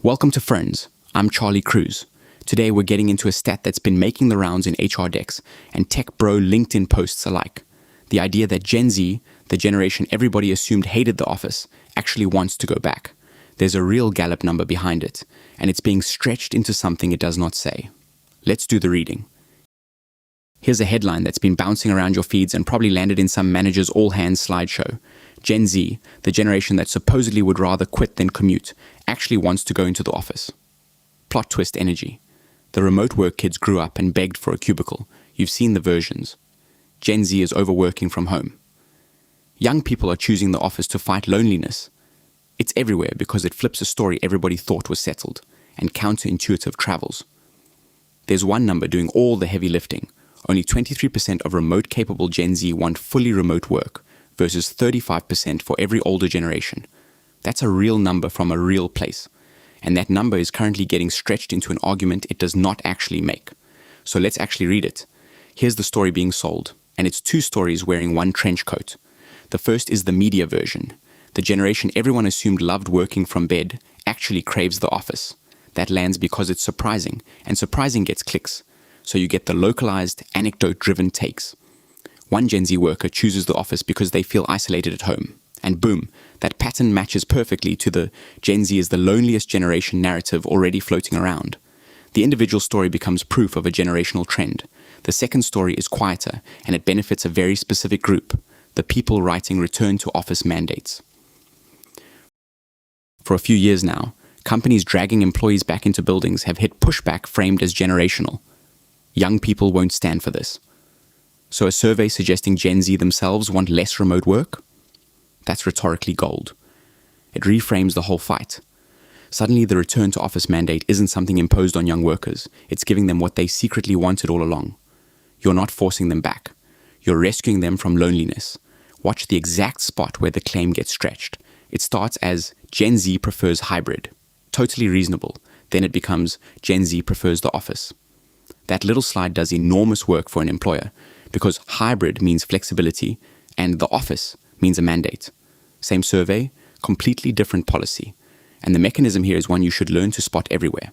Welcome to Friends. I'm Charlie Cruz. Today we're getting into a stat that's been making the rounds in HR decks and tech bro LinkedIn posts alike. The idea that Gen Z, the generation everybody assumed hated the office, actually wants to go back. There's a real Gallup number behind it, and it's being stretched into something it does not say. Let's do the reading. Here's a headline that's been bouncing around your feeds and probably landed in some manager's all-hands slideshow. Gen Z, the generation that supposedly would rather quit than commute, actually wants to go into the office. Plot twist energy. The remote work kids grew up and begged for a cubicle. You've seen the versions. Gen Z is overworking from home. Young people are choosing the office to fight loneliness. It's everywhere because it flips a story everybody thought was settled, and counterintuitive travels. There's one number doing all the heavy lifting. Only 23% of remote-capable Gen Z want fully remote work, versus 35% for every older generation. That's a real number from a real place. And that number is currently getting stretched into an argument it does not actually make. So let's actually read it. Here's the story being sold, and it's two stories wearing one trench coat. The first is the media version. The generation everyone assumed loved working from bed actually craves the office. That lands because it's surprising, and surprising gets clicks. So you get the localized, anecdote-driven takes. One Gen Z worker chooses the office because they feel isolated at home. And boom, that pattern matches perfectly to the Gen Z is the loneliest generation narrative already floating around. The individual story becomes proof of a generational trend. The second story is quieter, and it benefits a very specific group, the people writing return to office mandates. For a few years now, companies dragging employees back into buildings have hit pushback framed as generational. Young people won't stand for this. So a survey suggesting Gen Z themselves want less remote work? That's rhetorically gold. It reframes the whole fight. Suddenly the return to office mandate isn't something imposed on young workers. It's giving them what they secretly wanted all along. You're not forcing them back. You're rescuing them from loneliness. Watch the exact spot where the claim gets stretched. It starts as Gen Z prefers hybrid. Totally reasonable. Then it becomes Gen Z prefers the office. That little slide does enormous work for an employer, because hybrid means flexibility and the office means a mandate. Same survey, completely different policy. And the mechanism here is one you should learn to spot everywhere.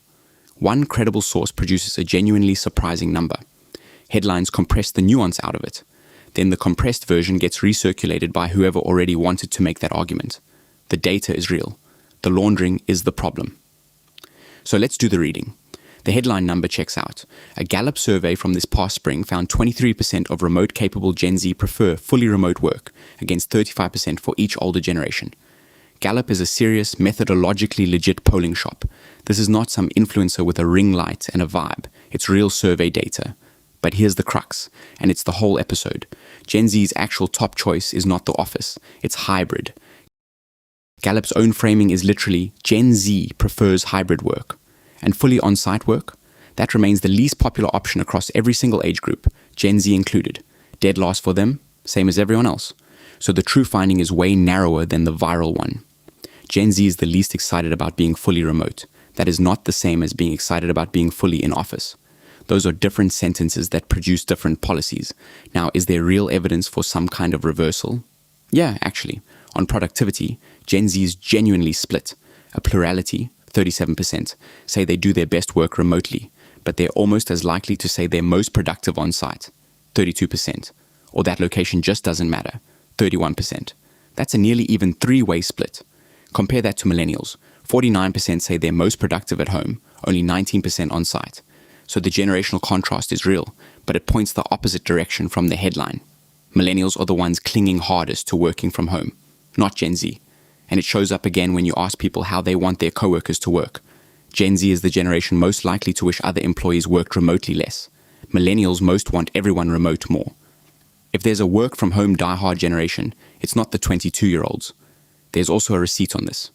One credible source produces a genuinely surprising number. Headlines compress the nuance out of it. Then the compressed version gets recirculated by whoever already wanted to make that argument. The data is real. The laundering is the problem. So let's do the reading. The headline number checks out. A Gallup survey from this past spring found 23% of remote-capable Gen Z prefer fully remote work, against 35% for each older generation. Gallup is a serious, methodologically legit polling shop. This is not some influencer with a ring light and a vibe. It's real survey data. But here's the crux, and it's the whole episode. Gen Z's actual top choice is not the office. It's hybrid. Gallup's own framing is literally, Gen Z prefers hybrid work. And fully on-site work, that remains the least popular option across every single age group, Gen Z included. Dead last for them, same as everyone else. So the true finding is way narrower than the viral one. Gen Z is the least excited about being fully remote. That is not the same as being excited about being fully in office. Those are different sentences that produce different policies. Now, is there real evidence for some kind of reversal? Yeah, actually. On productivity, Gen Z is genuinely split. A plurality, 37%, say they do their best work remotely, but they're almost as likely to say they're most productive on site, 32%, or that location just doesn't matter, 31%. That's a nearly even three-way split. Compare that to millennials. 49% say they're most productive at home, only 19% on site. So the generational contrast is real, but it points the opposite direction from the headline. Millennials are the ones clinging hardest to working from home, not Gen Z. And it shows up again when you ask people how they want their coworkers to work. Gen Z is the generation most likely to wish other employees worked remotely less. Millennials most want everyone remote more. If there's a work-from-home die-hard generation, it's not the 22-year-olds. There's also a receipt on this.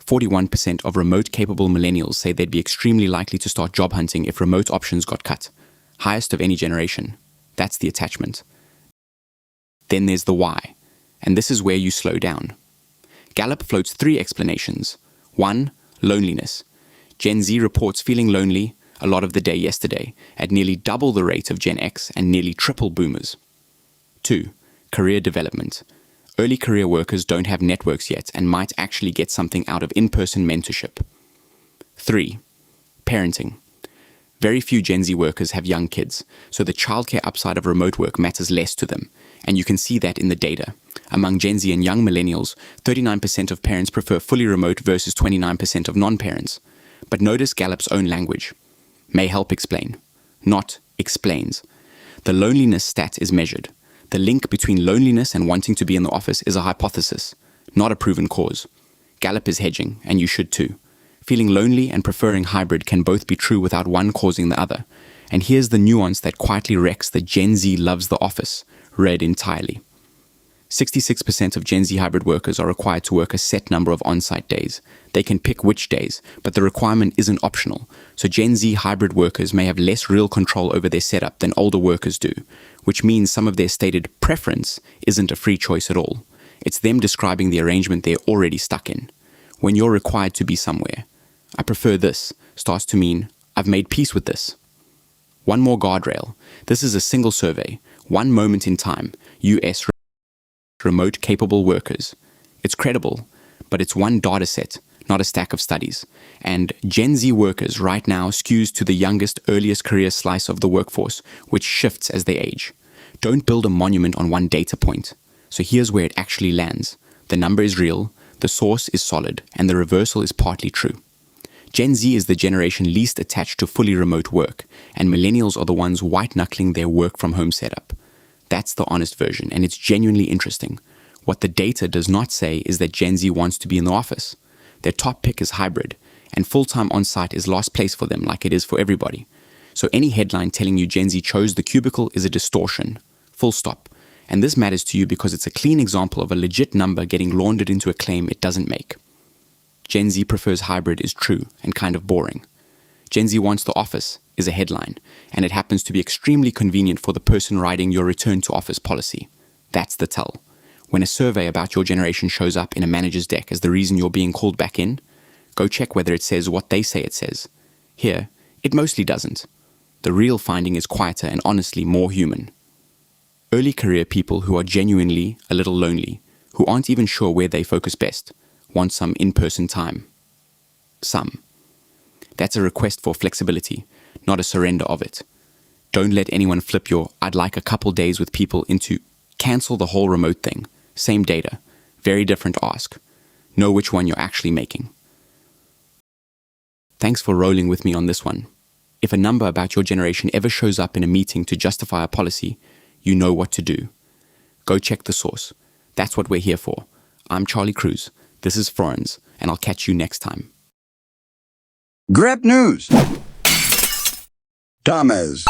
41% of remote-capable millennials say they'd be extremely likely to start job hunting if remote options got cut. Highest of any generation. That's the attachment. Then there's the why. And this is where you slow down. Gallup floats three explanations. 1. Loneliness. Gen Z reports feeling lonely a lot of the day yesterday, at nearly double the rate of Gen X and nearly triple boomers. 2. Career development. Early career workers don't have networks yet and might actually get something out of in-person mentorship. 3. Parenting. Very few Gen Z workers have young kids, so the childcare upside of remote work matters less to them, and you can see that in the data. Among Gen Z and young millennials, 39% of parents prefer fully remote versus 29% of non-parents. But notice Gallup's own language. May help explain, not explains. The loneliness stat is measured. The link between loneliness and wanting to be in the office is a hypothesis, not a proven cause. Gallup is hedging, and you should too. Feeling lonely and preferring hybrid can both be true without one causing the other. And here's the nuance that quietly wrecks the Gen Z loves the office, read entirely. 66% of Gen Z hybrid workers are required to work a set number of on-site days. They can pick which days, but the requirement isn't optional. So Gen Z hybrid workers may have less real control over their setup than older workers do, which means some of their stated preference isn't a free choice at all. It's them describing the arrangement they're already stuck in. When you're required to be somewhere, I prefer this, starts to mean, I've made peace with this. One more guardrail. This is a single survey, one moment in time, US remote capable workers. It's credible, but it's one data set, not a stack of studies. And Gen Z workers right now skews to the youngest, earliest career slice of the workforce, which shifts as they age. Don't build a monument on one data point. So here's where it actually lands. The number is real, the source is solid, and the reversal is partly true. Gen Z is the generation least attached to fully remote work, and millennials are the ones white-knuckling their work-from-home setup. That's the honest version, and it's genuinely interesting. What the data does not say is that Gen Z wants to be in the office. Their top pick is hybrid, and full-time on-site is last place for them like it is for everybody. So any headline telling you Gen Z chose the cubicle is a distortion. Full stop. And this matters to you because it's a clean example of a legit number getting laundered into a claim it doesn't make. Gen Z prefers hybrid is true and kind of boring. Gen Z wants the office is a headline, and it happens to be extremely convenient for the person writing your return to office policy. That's the tell. When a survey about your generation shows up in a manager's deck as the reason you're being called back in, go check whether it says what they say it says. Here, it mostly doesn't. The real finding is quieter and honestly more human. Early career people who are genuinely a little lonely, who aren't even sure where they focus best, want some in-person time. Some. That's a request for flexibility, not a surrender of it. Don't let anyone flip your "I'd like a couple days with people" into cancel the whole remote thing. Same data, very different ask. Know which one you're actually making. Thanks for rolling with me on this one. If a number about your generation ever shows up in a meeting to justify a policy, you know what to do. Go check the source. That's what we're here for. I'm Charlie Cruz. This is Florence, and I'll catch you next time. Grab news. Thomas.